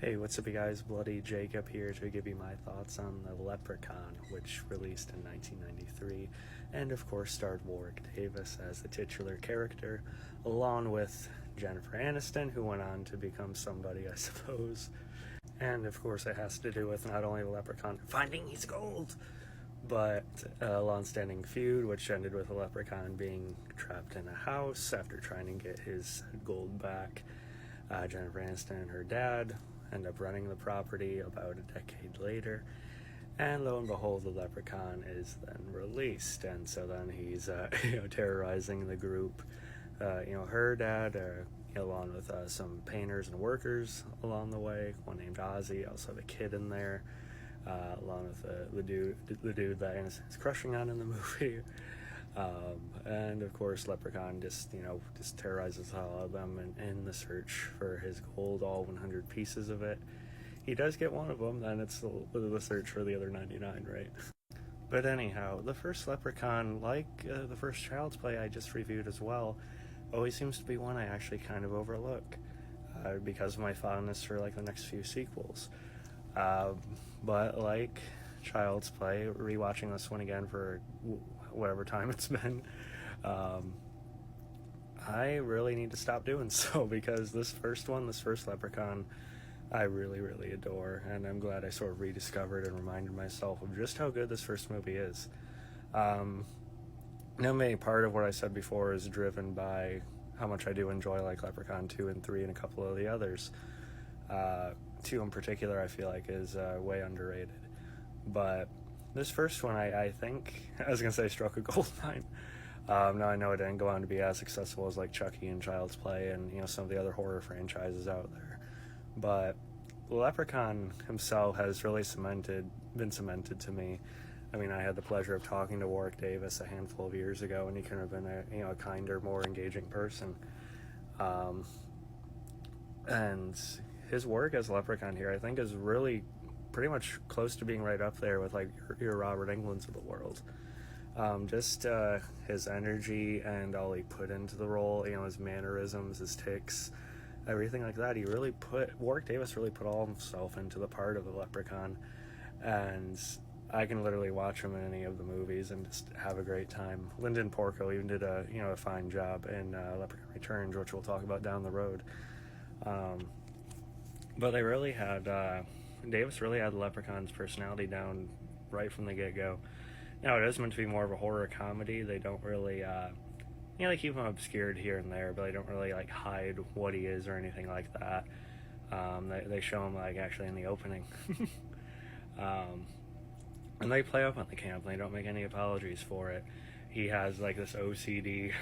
Hey, what's up you guys? Bloody Jacob here to give you my thoughts on the Leprechaun, which released in 1993, and of course starred Warwick Davis as the titular character, along with Jennifer Aniston, who went on to become somebody, I suppose. And of course it has to do with not only the Leprechaun finding his gold, but a long-standing feud, which ended with the Leprechaun being trapped in a house after trying to get his gold back. Jennifer Aniston and her dad end up running the property about a decade later, and lo and behold, the Leprechaun is then released, and so then he's terrorizing the group. Her dad, along with some painters and workers along the way, one named Ozzy, also have a kid in there, along with the dude that Aniston's crushing on in the movie. And of course Leprechaun just terrorizes all of them in the search for his gold, all 100 pieces of it. He does get one of them, then it's the search for the other 99, right? But anyhow, the first Leprechaun, like the first Child's Play I just reviewed as well, always seems to be one I actually kind of overlook because of my fondness for the next few sequels. But like Child's Play, rewatching this one again for whatever time it's been, I really need to stop doing so, because this first Leprechaun, I really, really adore, and I'm glad I sort of rediscovered and reminded myself of just how good this first movie is. Now, maybe part of what I said before is driven by how much I do enjoy Leprechaun 2 and 3 and a couple of the others. 2 in particular I feel like is way underrated. But this first one, I think, I was going to say struck a gold mine. Now I know it didn't go on to be as successful as Chucky and Child's Play and some of the other horror franchises out there. But Leprechaun himself has really been cemented to me. I mean, I had the pleasure of talking to Warwick Davis a handful of years ago, and he couldn't have been a kinder, more engaging person. And his work as Leprechaun here, I think, is really pretty much close to being right up there with your Robert Englunds of the world. Just his energy and all he put into the role, his mannerisms, his tics, everything like that. Warwick Davis really put all himself into the part of the Leprechaun, and I can literally watch him in any of the movies and just have a great time. Lyndon Porco even did a fine job in Leprechaun Returns, which we'll talk about down the road. But they really had Davis really had the Leprechaun's personality down right from the get-go. Now, it is meant to be more of a horror comedy. They don't really, they keep him obscured here and there, but they don't really, hide what he is or anything like that. They show him, actually in the opening. And they play up on the camp, and they don't make any apologies for it. He has, this OCD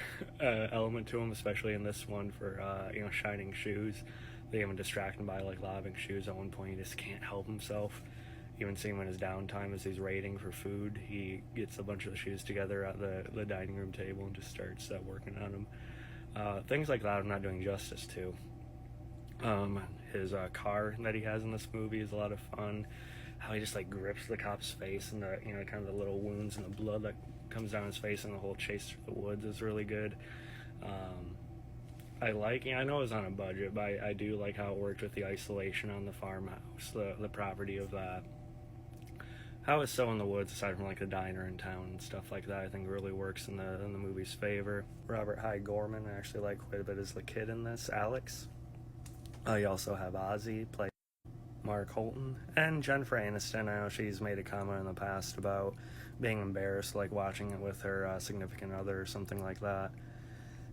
element to him, especially in this one for, shining shoes. They even distract him by lobbing shoes at one point. He just can't help himself. You even see him in his downtime as he's raiding for food. He gets a bunch of the shoes together at the dining room table and just starts working on them. Things like that I'm not doing justice to. His car that he has in this movie is a lot of fun. How he just grips the cop's face and the kind of the little wounds and the blood that comes down his face, and the whole chase through the woods is really good. I know it was on a budget, but I do like how it worked with the isolation on the farmhouse, the property of that. How it's so in the woods, aside from the diner in town and stuff like that, I think really works in the movie's favor. Robert Hy Gorman, I actually like quite a bit as the kid in this, Alex. You also have Ozzy, played Mark Holton, and Jennifer Aniston. I know she's made a comment in the past about being embarrassed watching it with her significant other or something like that.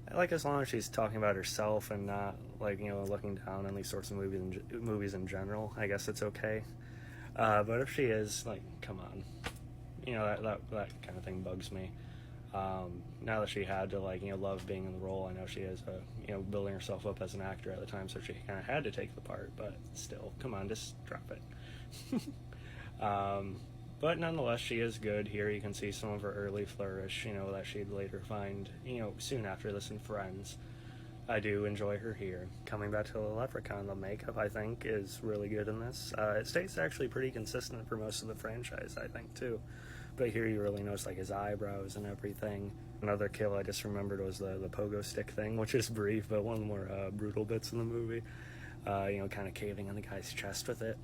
As long as she's talking about herself and not looking down on these sorts of movies in general, I guess it's okay. But if she is, come on, that kind of thing bugs me. Now that she had to love being in the role, I know she is building herself up as an actor at the time, so she kind of had to take the part. But still, come on, just drop it. But nonetheless, she is good here. You can see some of her early flourish, that she'd later find, soon after this in Friends. I do enjoy her here. Coming back to the Leprechaun, the makeup, I think, is really good in this. It stays actually pretty consistent for most of the franchise, I think, too. But here you really notice, his eyebrows and everything. Another kill I just remembered was the pogo stick thing, which is brief, but one of the more brutal bits in the movie. kind of caving in the guy's chest with it.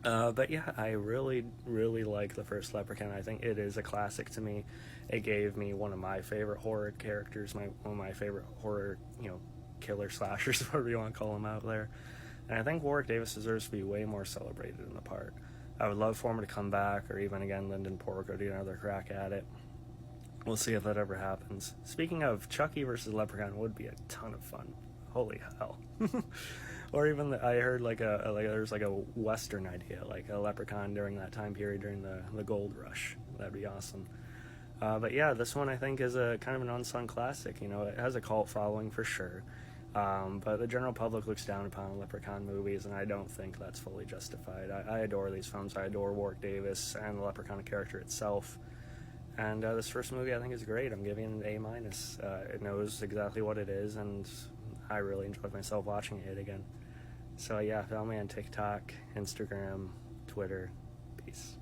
But yeah, I really, really like the first Leprechaun. I think it is a classic to me. It gave me one of my favorite horror characters, one of my favorite horror, killer slashers, whatever you want to call them out there. And I think Warwick Davis deserves to be way more celebrated in the part. I would love for him to come back, or even again, Lyndon Porco do another crack at it. We'll see if that ever happens. Speaking of, Chucky versus Leprechaun would be a ton of fun. Holy hell. Or even I heard there's a Western idea, like a Leprechaun during that time period during the Gold Rush. That'd be awesome. But yeah, this one I think is a kind of an unsung classic. It has a cult following for sure. But the general public looks down upon Leprechaun movies, and I don't think that's fully justified. I adore these films. I adore Warwick Davis and the Leprechaun character itself. And this first movie I think is great. I'm giving it an A-. It knows exactly what it is, and I really enjoyed myself watching it again. So yeah, follow me on TikTok, Instagram, Twitter. Peace.